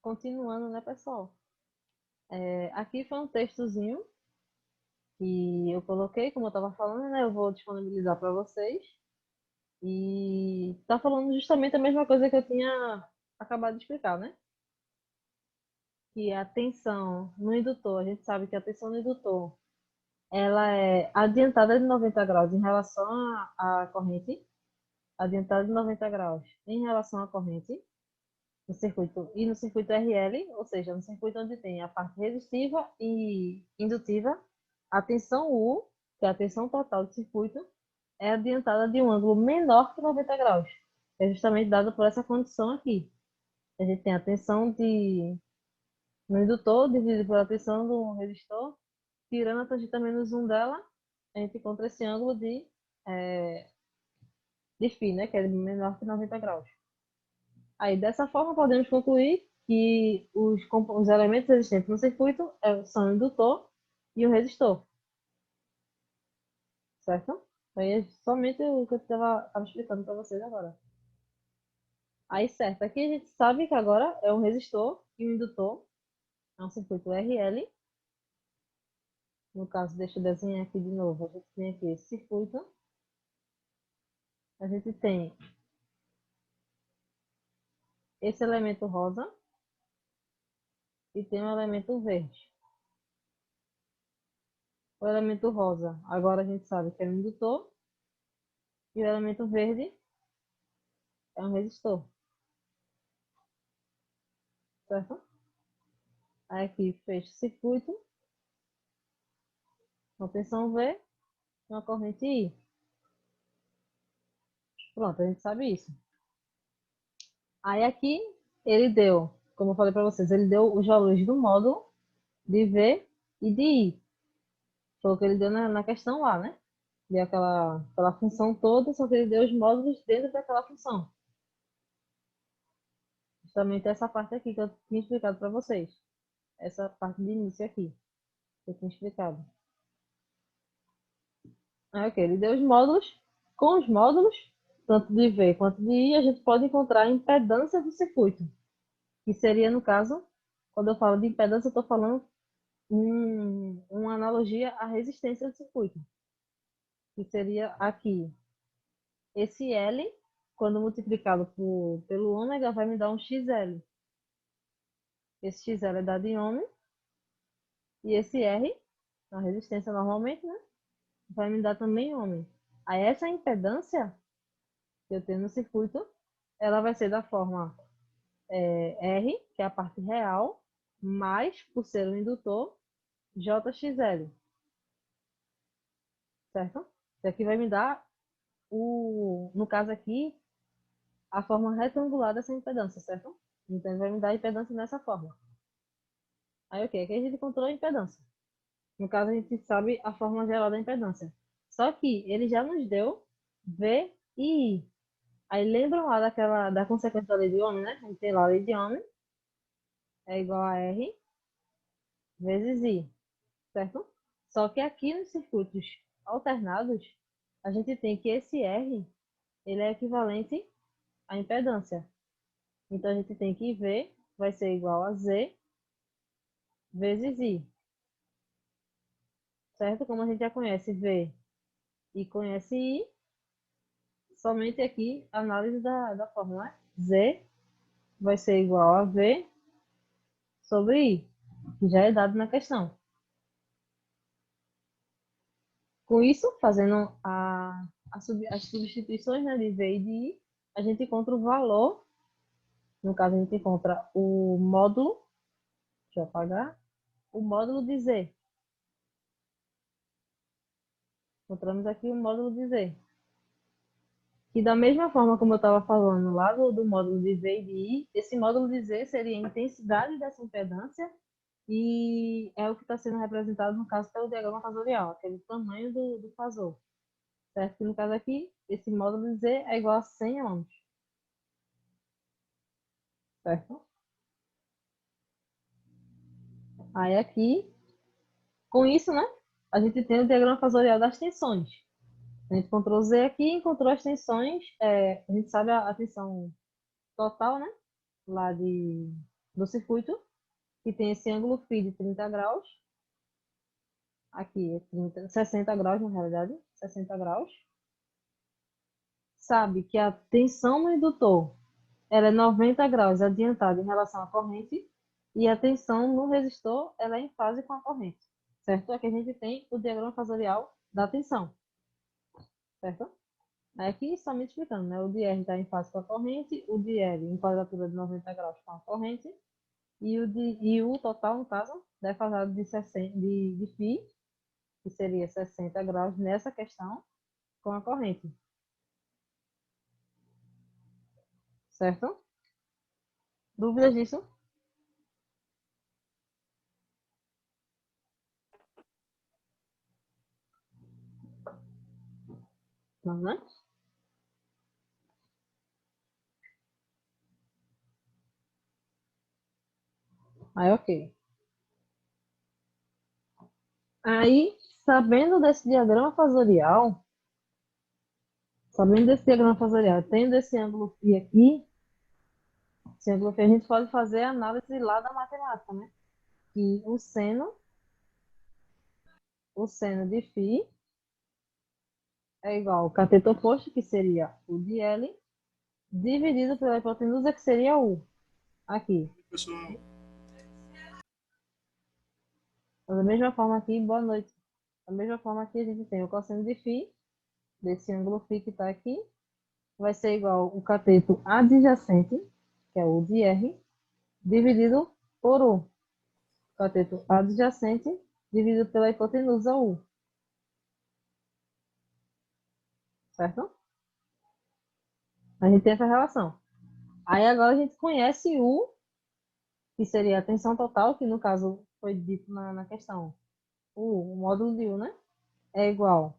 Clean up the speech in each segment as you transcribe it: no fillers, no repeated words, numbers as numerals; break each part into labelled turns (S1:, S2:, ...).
S1: continuando, né, pessoal? Aqui foi um textozinho que eu coloquei, como eu estava falando, né? Eu vou disponibilizar para vocês. E tá falando justamente a mesma coisa que eu tinha acabado de explicar, né? Que a tensão no indutor, a gente sabe que a tensão no indutor, ela é adiantada de 90 graus em relação à corrente, adiantada de 90 graus em relação à corrente, no circuito e no circuito RL, ou seja, no circuito onde tem a parte resistiva e indutiva, a tensão U, que é a tensão total do circuito, é adiantada de um ângulo menor que 90 graus. É justamente dado por essa condição aqui. A gente tem a tensão no indutor dividido pela tensão do resistor, tirando a tangente menos 1 dela, a gente encontra esse ângulo de φ, né, que é menor que 90 graus. Aí, dessa forma, podemos concluir que os elementos existentes no circuito são o indutor e o resistor, certo? Aí é somente o que eu estava explicando para vocês agora. Aí, certo, aqui a gente sabe que agora é um resistor e um indutor, é um circuito RL. No caso, deixa eu desenhar aqui de novo. A gente tem aqui esse circuito. A gente tem esse elemento rosa e tem o elemento verde. O elemento rosa, agora a gente sabe que é um indutor, e o elemento verde é um resistor, certo? Aí aqui fecha o circuito, uma tensão V, uma corrente I. Pronto, a gente sabe isso. Aí aqui ele deu, como eu falei para vocês, ele deu os valores do módulo de V e de I. Foi o que ele deu na questão lá, né? Deu aquela função toda, só que ele deu os módulos dentro daquela função. Justamente essa parte aqui que eu tinha explicado para vocês. Essa parte de início aqui, que eu tinha explicado. Aí, ok, ele deu os módulos. Com os módulos, tanto de V quanto de I, a gente pode encontrar a impedância do circuito. Que seria, no caso, quando eu falo de impedância, eu estou falando uma analogia à resistência do circuito. Que seria aqui. Esse L, quando multiplicado pelo ômega, vai me dar um XL. Esse XL é dado em ômega. E esse R, a resistência normalmente, né? Vai me dar também ômega. Aí essa impedância que eu tenho no circuito, ela vai ser da forma R, que é a parte real, mais, por ser um indutor, JXL, certo? Isso aqui vai me dar, no caso aqui, a forma retangular dessa impedância, certo? Então, ele vai me dar a impedância dessa forma. Aí, ok, aqui a gente encontrou a impedância. No caso, a gente sabe a forma geral da impedância. Só que ele já nos deu V e I. Aí lembram lá da consequência da lei de Ohm, né? A gente tem lá a lei de Ohm é igual a R vezes I, certo? Só que aqui nos circuitos alternados, a gente tem que esse R, ele é equivalente à impedância. Então, a gente tem que V vai ser igual a Z vezes I, certo? Como a gente já conhece V e conhece I, somente aqui a análise da fórmula, né? Z vai ser igual a V sobre I, que já é dado na questão. Com isso, fazendo as substituições, né, de V e de I, a gente encontra o valor. No caso, a gente encontra o módulo, deixa eu apagar, o módulo de Z. Encontramos aqui o módulo de Z. E da mesma forma como eu estava falando lá do módulo de V e de I, esse módulo de Z seria a intensidade dessa impedância e é o que está sendo representado no caso pelo diagrama fasorial, aquele tamanho do fasor. Certo? Que no caso aqui, esse módulo de Z é igual a 100 ohms. Certo? Aí aqui, com isso, né, a gente tem o diagrama fasorial das tensões. A gente encontrou Z aqui, encontrou as tensões, a gente sabe a tensão total, né, lá do circuito, que tem esse ângulo φ de 30 graus. Aqui é 60 graus, na realidade, 60 graus. Sabe que a tensão no indutor ela é 90 graus adiantada em relação à corrente e a tensão no resistor ela é em fase com a corrente, certo? Aqui a gente tem o diagrama fasorial da tensão, certo? Aqui somente explicando, né? O de R está em fase com a corrente, o de L em quadratura de 90 graus com a corrente e o total, no caso, defasado de, 60, de φ, que seria 60 graus nessa questão com a corrente, certo? Dúvidas disso? Não, né? Aí, ok. Aí, sabendo desse diagrama fasorial, tendo esse ângulo φ aqui, esse ângulo φ a gente pode fazer a análise lá da matemática, né? Que o seno de φ é igual ao cateto oposto, que seria o de L, dividido pela hipotenusa, que seria U. Aqui.
S2: Pessoal,
S1: Da mesma forma aqui, boa noite. Da mesma forma aqui, a gente tem o cosseno de φ, desse ângulo φ que está aqui, vai ser igual ao cateto adjacente, que é o de R, dividido por U. Cateto adjacente dividido pela hipotenusa U, certo? A gente tem essa relação. Aí agora a gente conhece U, que seria a tensão total, que no caso foi dito na questão. O módulo de U, né? É igual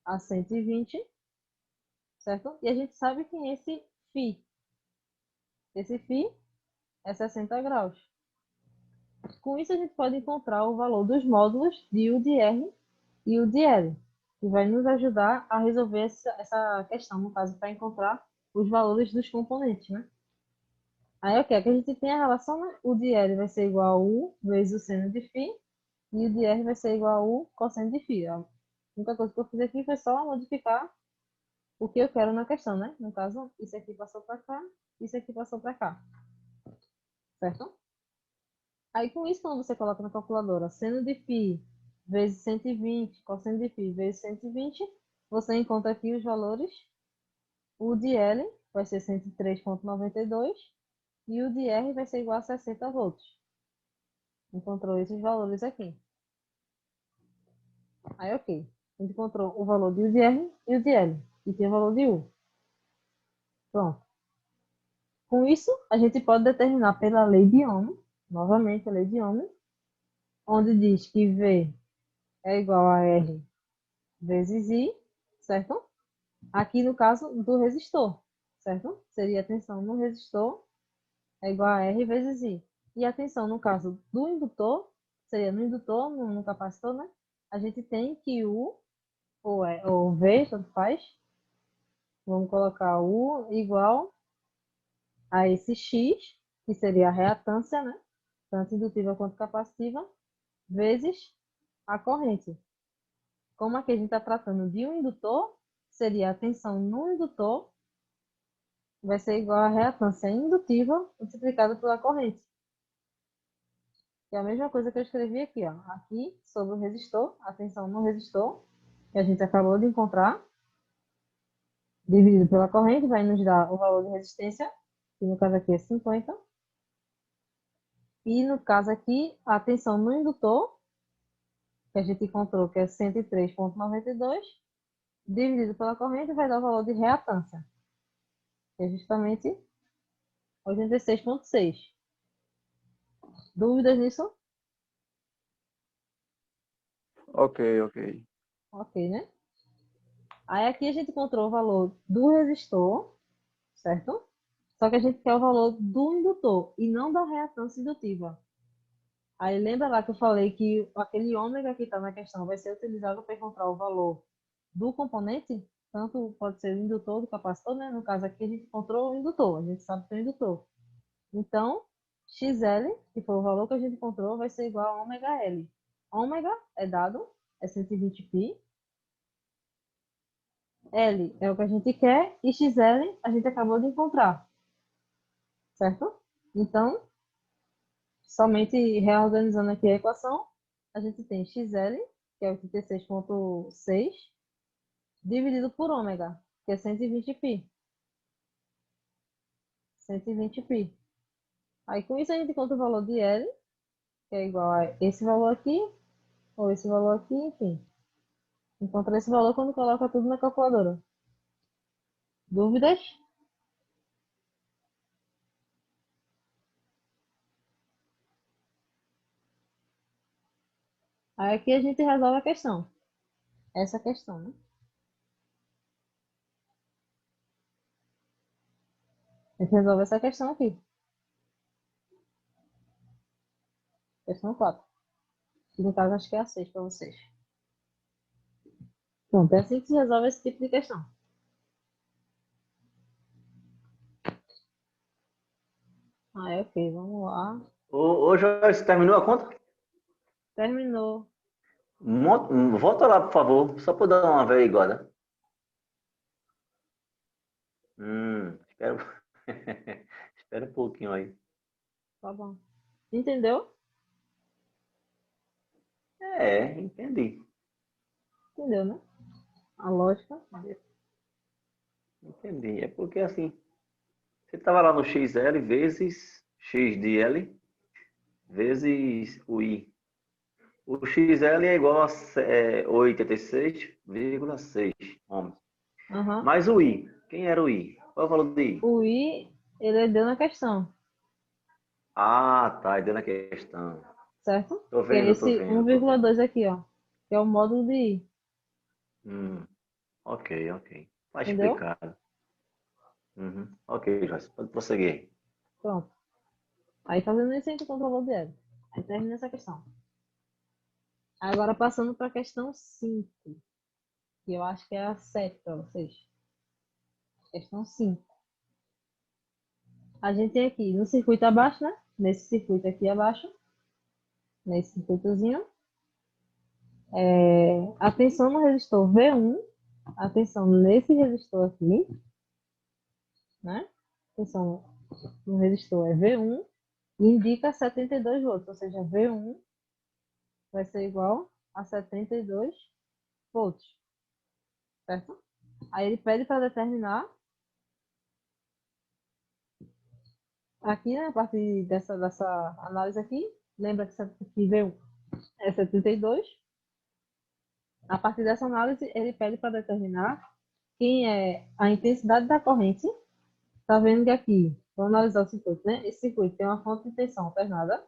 S1: a 120, certo? E a gente sabe que φ. Esse φ é 60 graus. Com isso a gente pode encontrar o valor dos módulos de U de R e U de L, que vai nos ajudar a resolver essa questão, no caso, para encontrar os valores dos componentes, né? Aí, ok, aqui a gente tem a relação, né? O de L vai ser igual a U vezes o seno de φ, e o de R vai ser igual a U cosseno de φ. A única coisa que eu fiz aqui foi só modificar o que eu quero na questão, né? No caso, isso aqui passou para cá, isso aqui passou para cá, certo? Aí, com isso, quando você coloca na calculadora seno de φ vezes 120, cosseno de φ vezes 120, você encontra aqui os valores. O de L vai ser 103,92 e o de R vai ser igual a 60 volts. Encontrou esses valores aqui. Aí, ok. A gente encontrou o valor de U de R e o de L. E tem o valor de U. Pronto. Com isso, a gente pode determinar pela lei de Ohm, novamente a lei de Ohm, onde diz que V é igual a R vezes I, certo? Aqui no caso do resistor, certo? Seria a tensão no resistor é igual a R vezes I. E a tensão no caso do indutor, seria no indutor, no capacitor, né? A gente tem que U, ou V, tanto faz. Vamos colocar U igual a esse X, que seria a reatância, né? Tanto indutiva quanto capacitiva, vezes a corrente. Como aqui a gente está tratando de um indutor, seria a tensão no indutor vai ser igual a reatância indutiva multiplicada pela corrente. Que é a mesma coisa que eu escrevi aqui, ó. Aqui, sobre o resistor, a tensão no resistor, que a gente acabou de encontrar, dividido pela corrente, vai nos dar o valor de resistência, que no caso aqui é 50. E no caso aqui, a tensão no indutor, que a gente encontrou que é 103,92, dividido pela corrente, vai dar o valor de reatância, que é justamente 86,6. Dúvidas nisso?
S2: ok, ok.
S1: Ok, né? Aí aqui a gente encontrou o valor do resistor, certo? Só que a gente quer o valor do indutor e não da reatância indutiva. Aí lembra lá que eu falei que aquele ômega que está na questão vai ser utilizado para encontrar o valor do componente? Tanto pode ser o indutor do capacitor, né? No caso aqui a gente encontrou o indutor, a gente sabe que é o indutor. Então, XL, que foi o valor que a gente encontrou, vai ser igual a ômega L. Ômega é dado, é 120π. L é o que a gente quer e XL a gente acabou de encontrar, certo? Então, somente reorganizando aqui a equação, a gente tem XL, que é 86,6, dividido por ômega, que é 120π. 120π. Aí com isso a gente encontra o valor de L, que é igual a esse valor aqui, ou esse valor aqui, enfim. Encontra esse valor quando coloca tudo na calculadora. Dúvidas? Aí aqui a gente resolve a questão. Essa questão, né? A gente resolve essa questão aqui. Questão 4. Que no caso acho que é a 6 para vocês. Pronto, é assim que se resolve esse tipo de questão. Aí, ok, vamos lá.
S3: Ô, Joyce, terminou a conta?
S1: Terminou.
S3: Volta lá, por favor, só para dar uma averiguada. Espera, espera um pouquinho aí.
S1: Tá bom. Entendeu?
S3: Entendi.
S1: Entendeu, né? A lógica.
S3: Entendi. É porque assim, você estava lá no XL vezes X de L vezes o I. O XL é igual a 86,6 ohms.
S1: Uhum.
S3: Mas o I, quem era o I? Qual é o valor do I?
S1: O I, ele deu na questão,
S3: Ah, tá, deu na questão.
S1: certo?
S3: Tô
S1: Que é
S3: vendo, tô
S1: esse
S3: vendo, tô vendo.
S1: 1,2 aqui, ó. Que é o módulo de I.
S3: Ok, ok. Tá
S1: Entendeu?
S3: explicado. Ok, Joyce, pode prosseguir.
S1: Pronto. Aí fazendo isso, a gente encontra o valor de L. Aí termina essa questão. Agora passando para a questão 5, que eu acho que é a 7 para vocês. Questão 5. A gente tem aqui no circuito abaixo, né? Nesse circuito aqui abaixo, nesse circuitozinho, a tensão no resistor V1, a tensão nesse resistor aqui, né? A tensão no resistor é V1 e indica 72 volts, ou seja, V1 vai ser igual a 72 volts, certo? Aí ele pede para determinar aqui, né, a partir dessa análise aqui, lembra que V1 é 72. A partir dessa análise, ele pede para determinar quem é a intensidade da corrente. Tá vendo que aqui, vamos analisar o circuito, né? Esse circuito tem uma fonte de tensão alternada,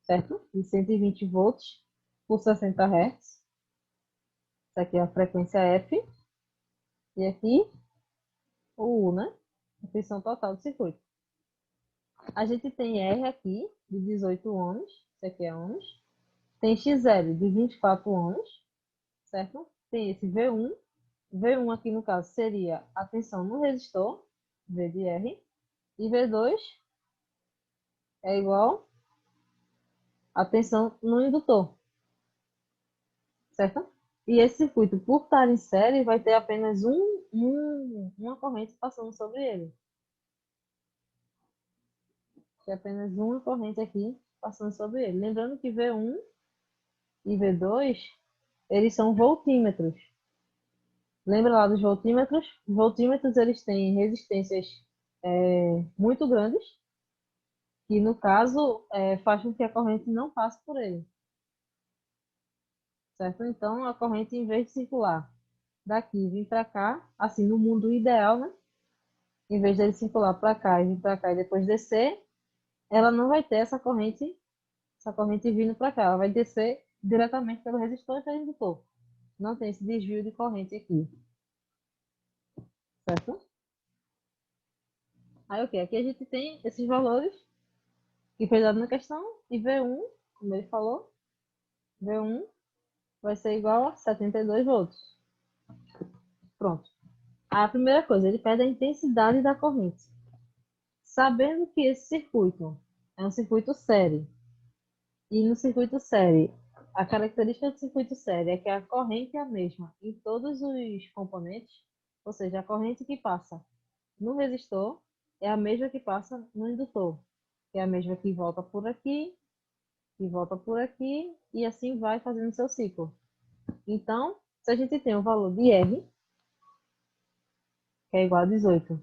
S1: certo? De 120 volts por 60 Hz. Isso aqui é a frequência F. E aqui, o U, né? A tensão total do circuito. A gente tem R aqui, de 18 ohms. Isso aqui é ohms. Tem XL, de 24 ohms, certo? Tem esse V1. V1 aqui, no caso, seria a tensão no resistor, V de R. E V2 é igual a tensão no indutor, certo? E esse circuito, por estar em série, vai ter apenas uma corrente passando sobre ele. Tem apenas uma corrente aqui passando sobre ele. Lembrando que V1 e V2, eles são voltímetros. Lembra lá dos voltímetros? Voltímetros, eles têm resistências muito grandes, que no caso faz com que a corrente não passe por ele, certo? Então a corrente, em vez de circular daqui e vir para cá, assim no mundo ideal, né? Em vez dele circular para cá e vir para cá e depois descer, ela não vai ter essa corrente vindo para cá, ela vai descer diretamente pelo resistor e pelo indutor. Não tem esse desvio de corrente aqui, certo? Aí, ok, aqui a gente tem esses valores que foi dado na questão, e V1, como ele falou, V1 vai ser igual a 72 volts. Pronto. A primeira coisa, ele pede a intensidade da corrente. Sabendo que esse circuito é um circuito série. E no circuito série, a característica do circuito série é que a corrente é a mesma em todos os componentes, ou seja, a corrente que passa no resistor é a mesma que passa no indutor, que é a mesma que volta por aqui, que volta por aqui, e assim vai fazendo seu ciclo. Então, se a gente tem o valor de R, que é igual a 18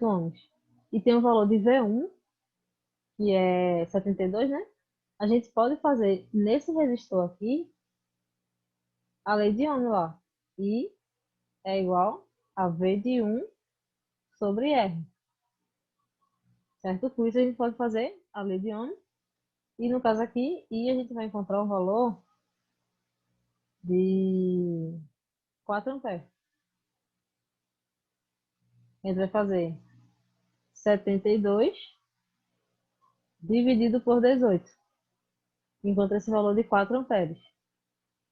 S1: ohms, e tem o valor de V1, que é 72, né? A gente pode fazer nesse resistor aqui a lei de Ohm lá. I é igual a V de 1 sobre R. Certo? Com isso a gente pode fazer a lei de Ohm. E no caso aqui, I a gente vai encontrar o valor de 4 amperes. A gente vai fazer 72 dividido por 18. Encontra esse valor de 4 amperes.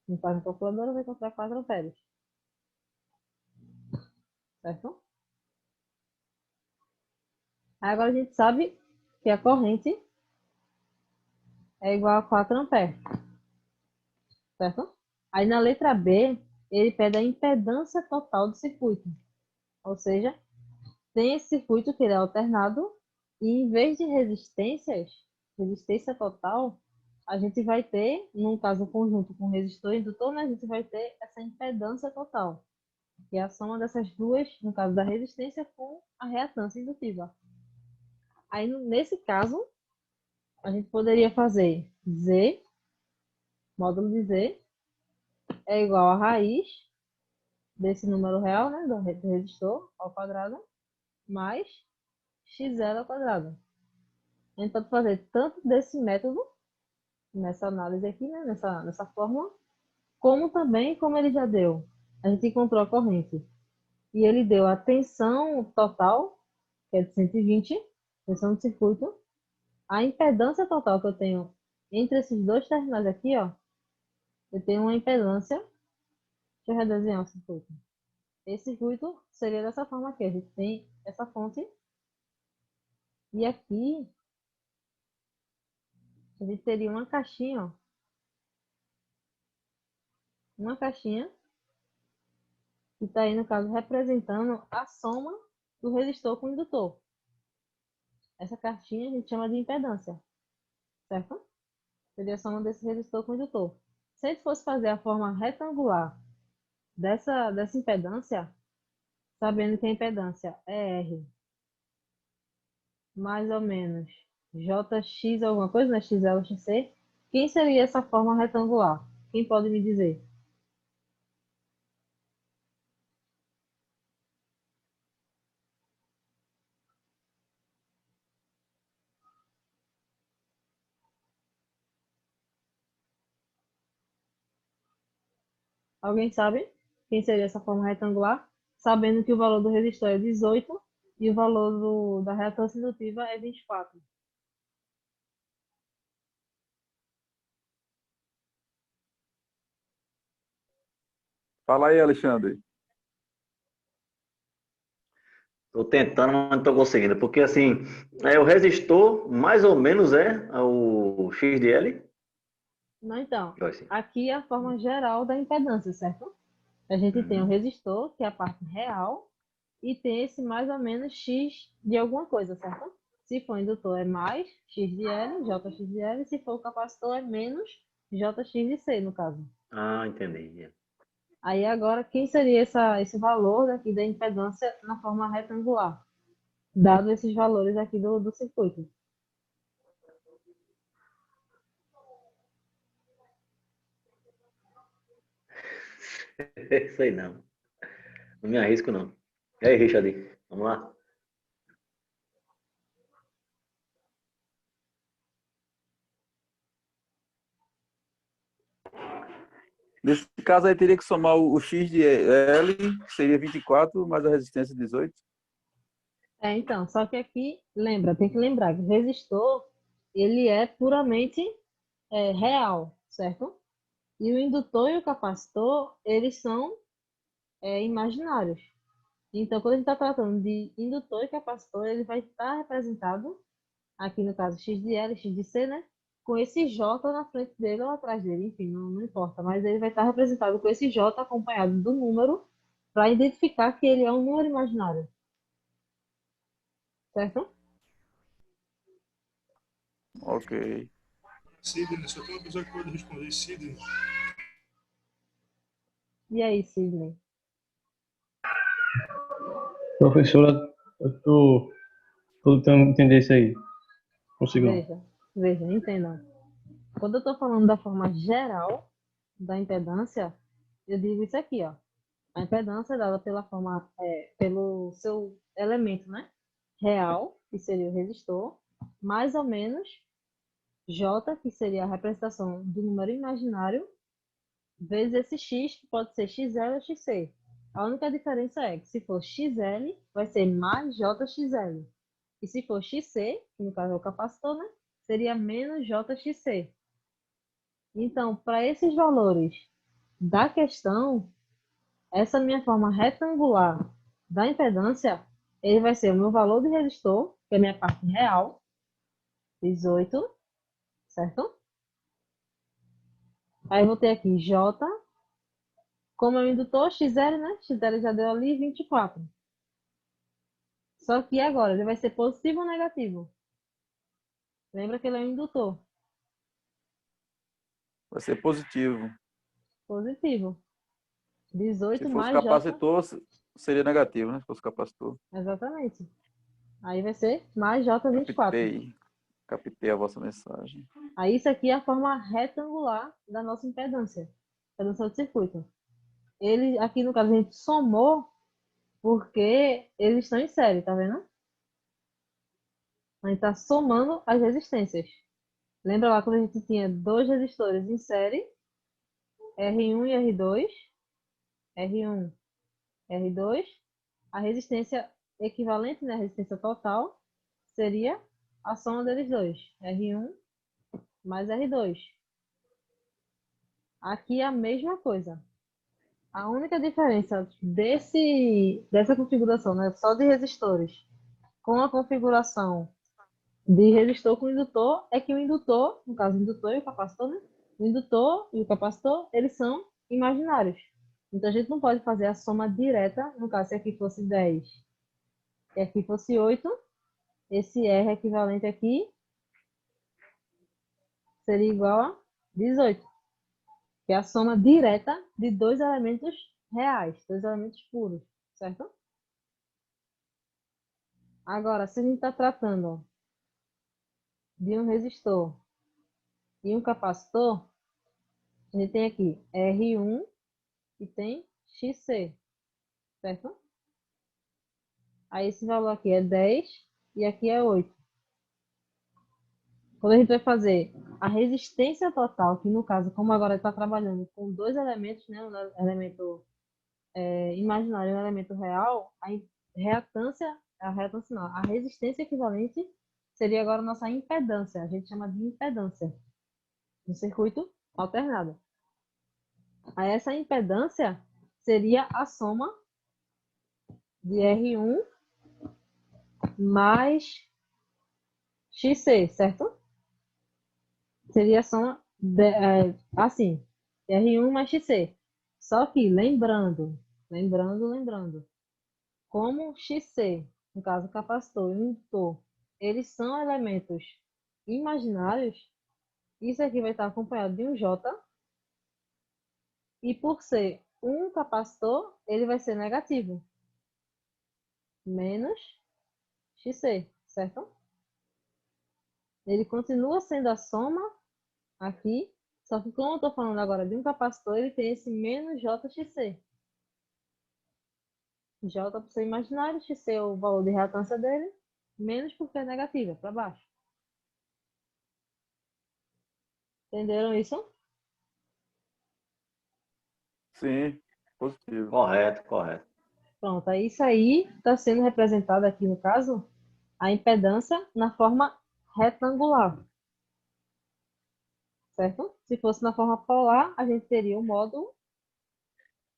S1: Não faz a calculadora, vai encontrar 4 amperes. Certo? Aí agora a gente sabe que a corrente é igual a 4 amperes. Certo? Aí na letra B, ele pede a impedância total do circuito. Ou seja, tem esse circuito que ele é alternado e em vez de resistência total, a gente vai ter, no caso conjunto com resistor e indutor, né, a gente vai ter essa impedância total, que é a soma dessas duas, no caso da resistência com a reatância indutiva. Aí nesse caso, a gente poderia fazer Z, módulo de Z, é igual a raiz desse número real, né, do resistor ao quadrado, mais x0 ao quadrado. A gente pode fazer tanto desse método, nessa análise aqui, né, nessa fórmula, como também, como ele já deu. A gente encontrou a corrente. E ele deu a tensão total, que é de 120, tensão do circuito. A impedância total que eu tenho entre esses dois terminais aqui, ó, eu tenho uma impedância. Deixa eu redesenhar o circuito. Esse circuito seria dessa forma aqui. A gente tem essa fonte. E aqui a gente teria uma caixinha, ó. Uma caixinha que está aí, no caso, representando a soma do resistor com o indutor. Essa caixinha a gente chama de impedância, certo? Seria a soma desse resistor com o indutor. Se a gente fosse fazer a forma retangular dessa impedância, sabendo que a impedância é R mais ou menos JX alguma coisa, né? XL, XC, quem seria essa forma retangular? Quem pode me dizer? Alguém sabe quem seria essa forma retangular? Sabendo que o valor do resistor é 18 e o valor da reatância indutiva é 24.
S2: Fala aí, Alexandre.
S3: Estou tentando, mas não estou conseguindo. Porque assim, o resistor mais ou menos é o XDL.
S1: Não, então,
S3: Joyce.
S1: aqui é a forma geral da impedância, certo? A gente tem o resistor, que é a parte real, e tem esse mais ou menos X de alguma coisa, certo? Se for indutor é mais X de L, JX de L, se for capacitor é menos JX de C, no caso.
S3: Ah, entendi.
S1: Aí agora, quem seria esse valor daqui da impedância na forma retangular, dado esses valores aqui do circuito?
S3: Sei não. Não me arrisco, não. E aí, Richard? Vamos lá?
S2: Nesse caso aí teria que somar o X de L, que seria 24, mais a resistência 18.
S1: Então, só que aqui, tem que lembrar que o resistor, ele é puramente real, certo? E o indutor e o capacitor, eles são imaginários. Então, quando a gente está tratando de indutor e capacitor, ele vai estar representado aqui no caso x de L, x de C, né? Com esse J na frente dele ou atrás dele, enfim, não importa. Mas ele vai estar representado com esse J acompanhado do número para identificar que ele é um número imaginário. Certo?
S2: Ok.
S4: Sidney, só tem uma pessoa que pode responder. Sidney.
S1: E aí, Sidney?
S5: Professora, eu tô tentando entender isso aí. Consigo não.
S1: Veja, entenda. Quando eu estou falando da forma geral da impedância, eu digo isso aqui, ó. A impedância é dada pela forma, pelo seu elemento, né? Real, que seria o resistor, mais ou menos J, que seria a representação do número imaginário, vezes esse X, que pode ser XL ou XC. A única diferença é que se for XL, vai ser mais JXL. E se for XC, que no caso é o capacitor, né? Seria menos JXC. Então, para esses valores da questão, essa minha forma retangular da impedância, ele vai ser o meu valor de resistor, que é a minha parte real, 18, certo? Aí eu vou ter aqui J, como é o indutor, XL, né? XL já deu ali 24. Só que agora ele vai ser positivo ou negativo? Lembra que ele é um indutor.
S2: Vai ser positivo.
S1: Positivo.
S2: Se
S1: 18
S2: fosse
S1: mais J.
S2: capacitor, seria negativo, né? Se fosse capacitor.
S1: Exatamente. Aí vai ser mais J24.
S2: Captei a vossa mensagem.
S1: Aí isso aqui é a forma retangular da nossa impedância. Impedância do circuito. Ele, aqui no caso, a gente somou porque eles estão em série, tá vendo? A gente está somando as resistências. Lembra lá quando a gente tinha dois resistores em série, R1 e R2, R1, R2, a resistência equivalente, né, a resistência total, seria a soma deles dois, R1 mais R2. Aqui é a mesma coisa. A única diferença dessa configuração, né, só de resistores, com a configuração de resistor com indutor, é que o indutor, no caso o indutor e o capacitor, né? O indutor e o capacitor, eles são imaginários. Então a gente não pode fazer a soma direta, no caso se aqui fosse 10 e aqui fosse 8, esse R equivalente aqui seria igual a 18, que é a soma direta de dois elementos reais, dois elementos puros, certo? Agora, se a gente está tratando de um resistor e um capacitor, a gente tem aqui R1 e tem XC, certo? Aí esse valor aqui é 10 e aqui é 8. Quando a gente vai fazer a resistência total, que no caso, como agora está trabalhando com dois elementos, né, um elemento imaginário e um elemento real, a resistência equivalente seria agora a nossa impedância. A gente chama de impedância no circuito alternado. Aí essa impedância seria a soma de R1 mais XC, certo? Seria a soma assim, R1 mais XC. Só que lembrando, como XC, no caso capacitor e indutor, eles são elementos imaginários, isso aqui vai estar acompanhado de um J, e por ser um capacitor, ele vai ser negativo, menos XC, certo? Ele continua sendo a soma aqui, só que como eu estou falando agora de um capacitor, ele tem esse menos JXC. J por ser imaginário, X é o valor de reatância dele, menos porque é negativa, para baixo. Entenderam isso?
S2: Sim, positivo.
S3: Correto, correto.
S1: Pronto, aí isso aí está sendo representado aqui no caso, a impedância na forma retangular, certo? Se fosse na forma polar, a gente teria o módulo,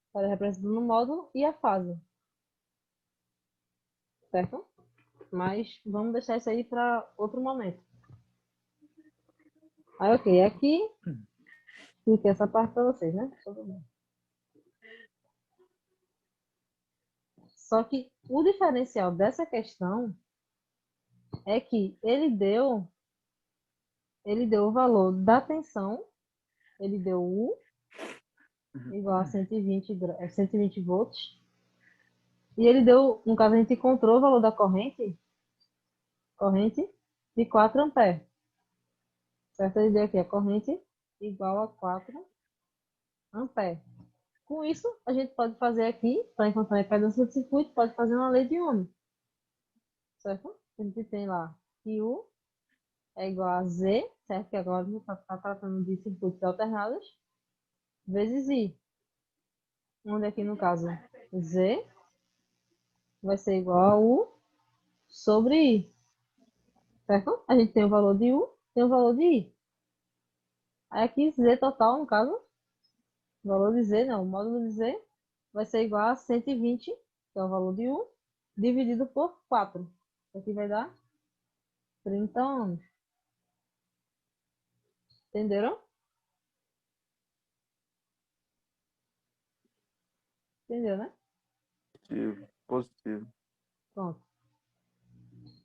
S1: estaria representando o módulo e a fase, certo? Mas vamos deixar isso aí para outro momento. Aí, ok, aqui fica essa parte para vocês, né? Tudo bem. Só que o diferencial dessa questão é que ele deu o valor da tensão, ele deu U igual a 120 volts, e ele deu, no caso a gente encontrou o valor da corrente de 4 amperes, certo? Ele deu aqui a corrente igual a 4 amperes. Com isso, a gente pode fazer aqui, para encontrar a impedância do circuito, pode fazer uma lei de Ohm, certo? A gente tem lá que U é igual a Z, certo? Que agora a gente está tratando de circuitos alternados, vezes I. Onde aqui no caso Z vai ser igual a U sobre I, certo? A gente tem o valor de U, tem o valor de I. Aí aqui Z total, no caso, o valor de Z, não, o módulo de Z vai ser igual a 120, que é o valor de U, dividido por 4. Aqui vai dar 30 ohms. Entenderam? Entendeu, né?
S2: Positivo. Positivo.
S1: Pronto.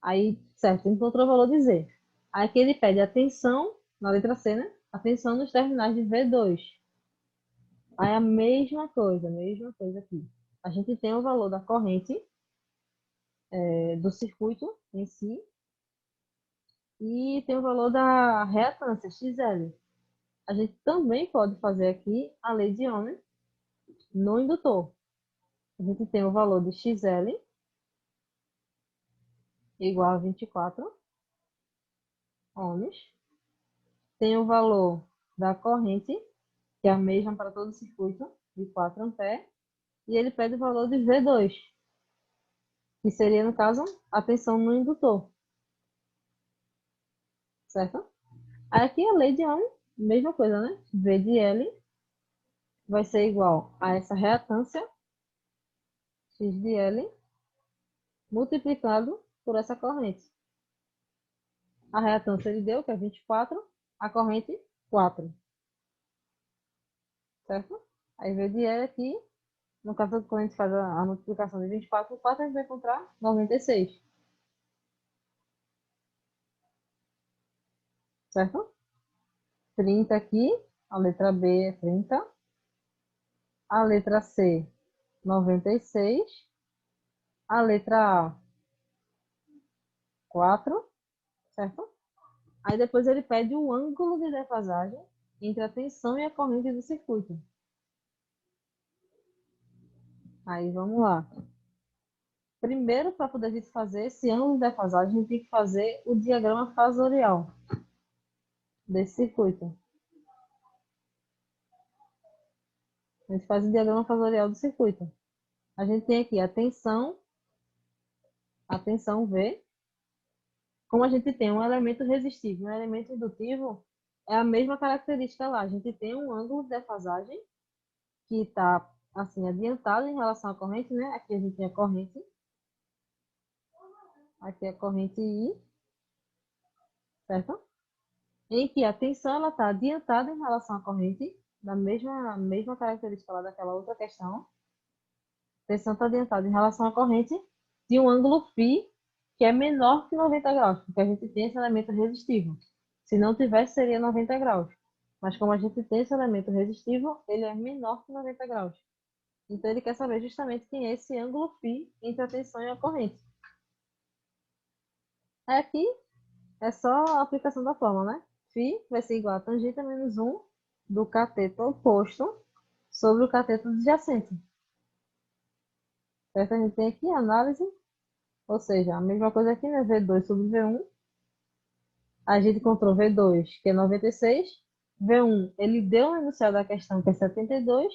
S1: Aí, certo, encontrou o valor de Z. Aí aqui ele pede a tensão, na letra C, né? A tensão nos terminais de V2. Aí a mesma coisa aqui. A gente tem o valor da corrente do circuito em si e tem o valor da reatância, XL. A gente também pode fazer aqui a lei de Ohm no indutor. A gente tem o valor de XL igual a 24 ohms. Tem o valor da corrente, que é a mesma para todo o circuito, de 4 amperes. E ele pede o valor de V2, que seria, no caso, a tensão no indutor. Certo? Aí aqui a lei de Ohm, mesma coisa, né? V de L vai ser igual a essa reatância, X de L, multiplicado por essa corrente. A reatância ele deu, que é 24, a corrente 4. Certo? Aí V de L aqui, no caso, quando a gente faz a multiplicação de 24 por 4, a gente vai encontrar 96. Certo? 30 aqui, a letra B é 30. A letra C, 96. A letra A, 4, certo? Aí depois ele pede o ângulo de defasagem entre a tensão e a corrente do circuito. Aí vamos lá. Primeiro, para poder a gente fazer esse ângulo de defasagem, a gente tem que fazer o diagrama fasorial desse circuito. A gente faz o diagrama fasorial do circuito. A gente tem aqui a tensão V. Como a gente tem um elemento resistivo e um elemento indutivo, é a mesma característica lá. A gente tem um ângulo de defasagem que está assim adiantado em relação à corrente, né? Aqui a gente tem a corrente. Aqui é a corrente I, certo? Em que a tensão ela está adiantada em relação à corrente, da mesma característica lá daquela outra questão. A tensão está adiantada em relação à corrente de um ângulo φ que é menor que 90 graus, porque a gente tem esse elemento resistivo. Se não tivesse, seria 90 graus. Mas como a gente tem esse elemento resistivo, ele é menor que 90 graus. Então ele quer saber justamente quem é esse ângulo φ entre a tensão e a corrente. Aqui é só a aplicação da fórmula, né? Φ vai ser igual a tangente menos 1 do cateto oposto sobre o cateto adjacente. Certo? A gente tem aqui a análise, ou seja, a mesma coisa aqui, né? V2 sobre V1. A gente encontrou V2, que é 96. V1, ele deu no enunciado da questão, que é 72.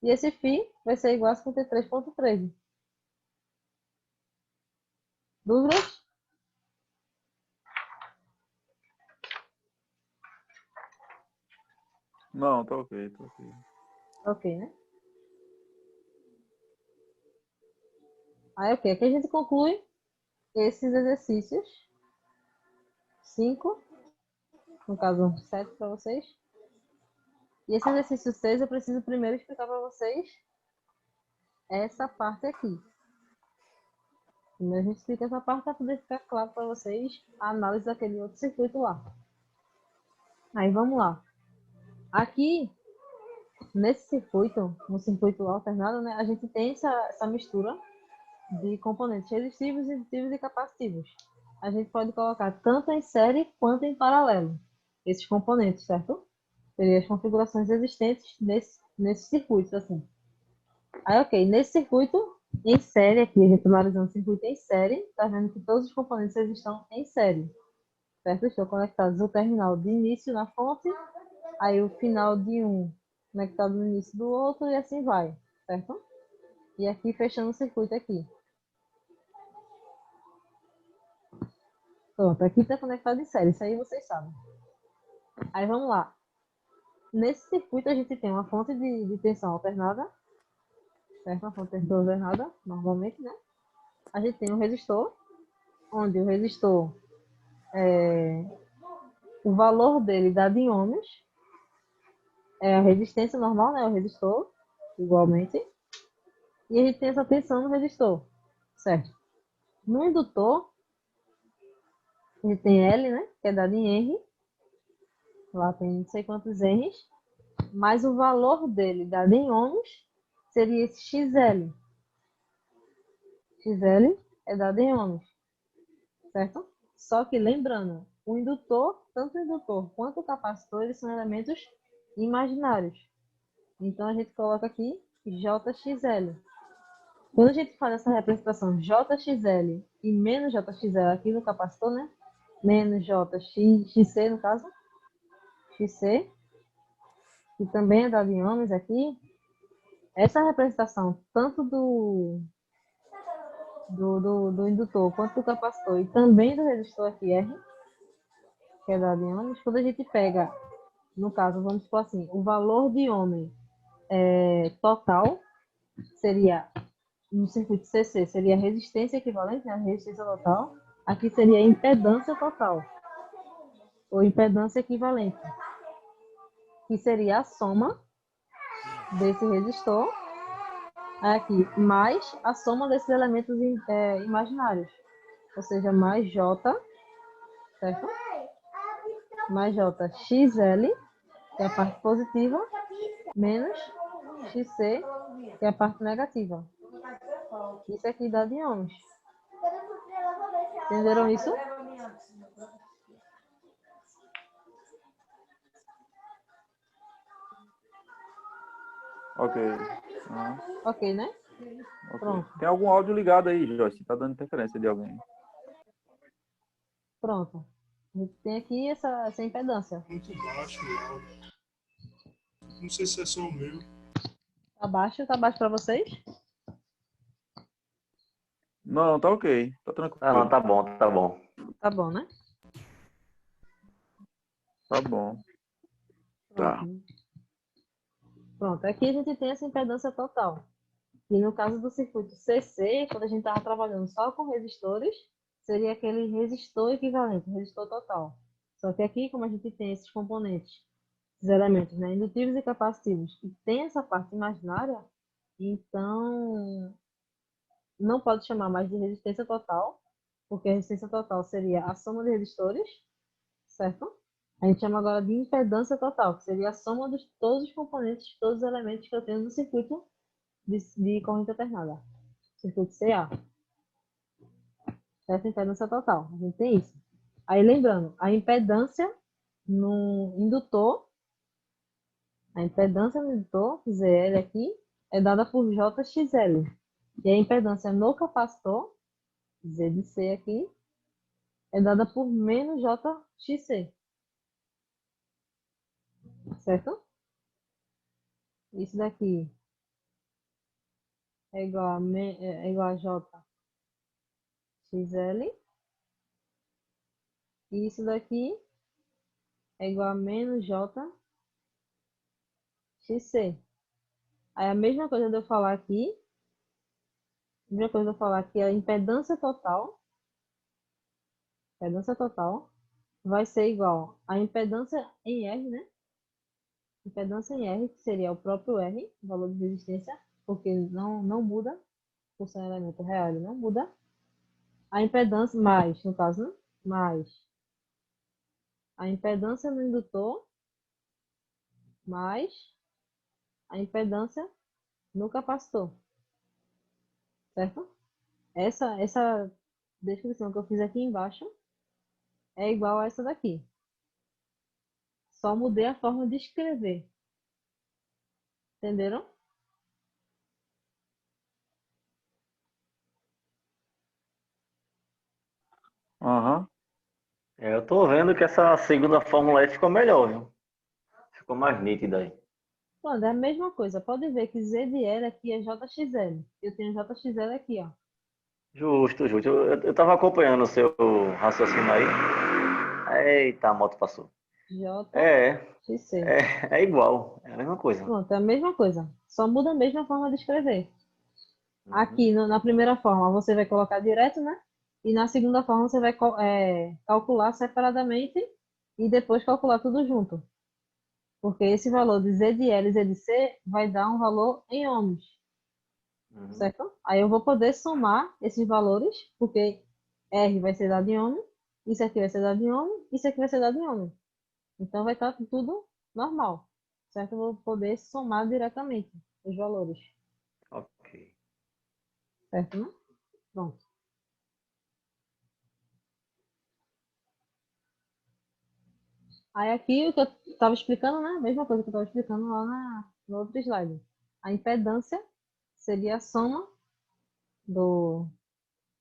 S1: E esse φ vai ser igual a 53,13. Dúvidas?
S2: Não, tá ok, tá ok.
S1: Ok, né? Aí, ok. Aqui a gente conclui esses exercícios, 5, no caso 7 para vocês. E esse exercício 6 eu preciso primeiro explicar para vocês essa parte aqui. Primeiro a gente explica essa parte para poder ficar claro para vocês a análise daquele outro circuito lá. Aí vamos lá. Aqui, nesse circuito, no circuito alternado, né, a gente tem essa mistura de componentes resistivos, indutivos e capacitivos. A gente pode colocar tanto em série quanto em paralelo esses componentes, certo? Seriam as configurações existentes nesse circuito, assim. Aí, ok, nesse circuito em série, aqui, a gente analisando o circuito em série, tá vendo que todos os componentes eles estão em série, certo? Estão conectados o terminal de início na fonte, aí o final de um conectado no início do outro e assim vai, certo? E aqui fechando o circuito aqui. Pronto, aqui está conectado em série, isso aí vocês sabem. Aí vamos lá. Nesse circuito a gente tem uma fonte de tensão alternada, certo? Uma fonte de tensão alternada, normalmente, né? A gente tem um resistor, onde o resistor, o valor dele dado em ohms, é a resistência normal, né? O resistor, igualmente. E a gente tem essa tensão no resistor, certo? No indutor, a gente tem L, né? Que é dado em R. Lá tem não sei quantos R's. Mas o valor dele dado em ohms seria esse XL. XL é dado em ohms, certo? Só que lembrando, o indutor, tanto o indutor quanto o capacitor, eles são elementos imaginários. Então a gente coloca aqui JXL. Quando a gente faz essa representação JXL e menos JXL aqui no capacitor, né? Menos JXC no caso, XC, que também é dado em ohms aqui, essa representação tanto do indutor quanto do capacitor e também do resistor aqui R, que é dado em ohms, quando a gente pega, no caso, vamos supor assim, o valor de ohm total seria, no circuito CC, seria a resistência equivalente, né, a resistência total. Aqui seria a impedância total, ou impedância equivalente, que seria a soma desse resistor aqui, mais a soma desses elementos imaginários, ou seja, mais J, certo? Mais JXL, que é a parte positiva, menos XC, que é a parte negativa. Isso aqui dá de ohms. Entenderam isso?
S2: Ok. Aham,
S1: Ok, né?
S2: ok.
S1: Pronto,
S2: Tem algum áudio ligado aí, Joyce? Tá dando interferência de alguém.
S1: pronto. A gente tem aqui essa impedância.
S4: Muito baixo o áudio. Não sei se é só o meu.
S1: Tá baixo para vocês?
S2: Não, tá ok. Tá
S3: Ah, não,
S2: tranquilo.
S3: tá bom, tá bom.
S1: Tá bom, né?
S2: Tá bom. Tá.
S1: Pronto. Pronto, aqui a gente tem essa impedância total. E no caso do circuito CC, quando a gente estava trabalhando só com resistores, seria aquele resistor equivalente, resistor total. Só que aqui, como a gente tem esses componentes, esses elementos, né, indutivos e capacitivos, e tem essa parte imaginária, então não pode chamar mais de resistência total, porque a resistência total seria a soma de resistores, certo? A gente chama agora de impedância total, que seria a soma de todos os componentes, todos os elementos que eu tenho no circuito de corrente alternada, circuito CA. Essa impedância total, a gente tem isso. Aí lembrando, a impedância no indutor, a impedância no indutor, ZL aqui, é dada por JXL. E a impedância no capacitor, Z de C aqui, é dada por menos JXC. Certo? Isso daqui é igual a JXL. E isso daqui é igual a menos JXC. Aí a mesma coisa de eu falar aqui, a mesma coisa de eu falar aqui é a impedância total, Impedância total vai ser igual a impedância em R, né? Impedância em R, que seria o próprio R, o valor de resistência, porque não muda, por ser um elemento real, ele não muda. A impedância, mais, no caso, né? Mais a impedância no indutor, mais a impedância no capacitor, certo? Essa descrição que eu fiz aqui embaixo é igual a essa daqui. Só mudei a forma de escrever. Entenderam?
S2: Aham.
S3: Eu tô vendo que essa segunda fórmula aí ficou melhor, viu? Ficou mais nítida aí.
S1: Pronto, é a mesma coisa. Pode ver que Z de L aqui é JXL. Eu tenho JXL aqui, ó.
S3: Justo, justo. Eu tava acompanhando o seu raciocínio aí. Eita, a moto passou. É,
S1: JXC.
S3: é igual. É a mesma coisa.
S1: Pronto, é a mesma coisa. Só muda a mesma forma de escrever.
S3: Uhum.
S1: Aqui, na primeira forma, você vai colocar direto, né? E na segunda forma, você vai calcular separadamente e depois calcular tudo junto. Porque esse valor de Z de L e Z de C vai dar um valor em ohms,
S3: Uhum.
S1: certo? Aí eu vou poder somar esses valores, porque R vai ser dado em ohm, isso aqui vai ser dado em ohm, isso aqui vai ser dado em ohm. Então vai estar tudo normal, certo? Eu vou poder somar diretamente os valores,
S3: Ok.
S1: certo, né? Pronto. Aí aqui o que eu estava explicando, né? A mesma coisa que eu estava explicando lá no outro slide. A impedância seria a soma do,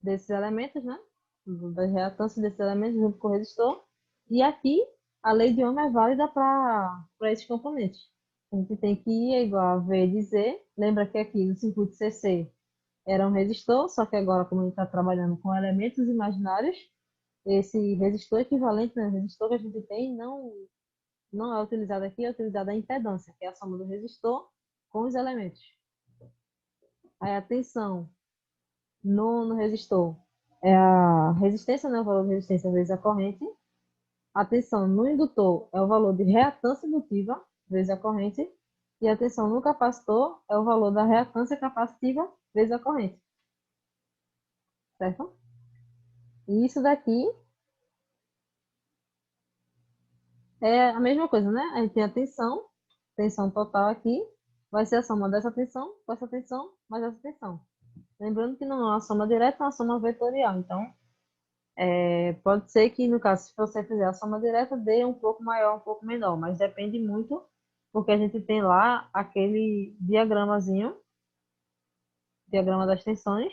S1: desses elementos, né? Da reatância desses elementos junto com o resistor. E aqui a lei de Ohm é válida para esses componentes. A gente tem que I é igual a V de Z. Lembra que aqui no circuito CC era um resistor, só que agora, como a gente está trabalhando com elementos imaginários, esse resistor equivalente, né, o resistor que a gente tem, não é utilizado aqui, é utilizada a impedância, que é a soma do resistor com os elementos. Aí a tensão no resistor é a resistência, né, o valor de resistência vezes a corrente. A tensão no indutor é o valor de reatância indutiva vezes a corrente. E a tensão no capacitor é o valor da reatância capacitiva vezes a corrente. Certo? E isso daqui é a mesma coisa, né? A gente tem a tensão total aqui, vai ser a soma dessa tensão com essa tensão mais essa tensão. Lembrando que não é uma soma direta, é uma soma vetorial. Então, pode ser que, no caso, se você fizer a soma direta, dê um pouco maior, um pouco menor, mas depende muito, porque a gente tem lá aquele diagrama das tensões,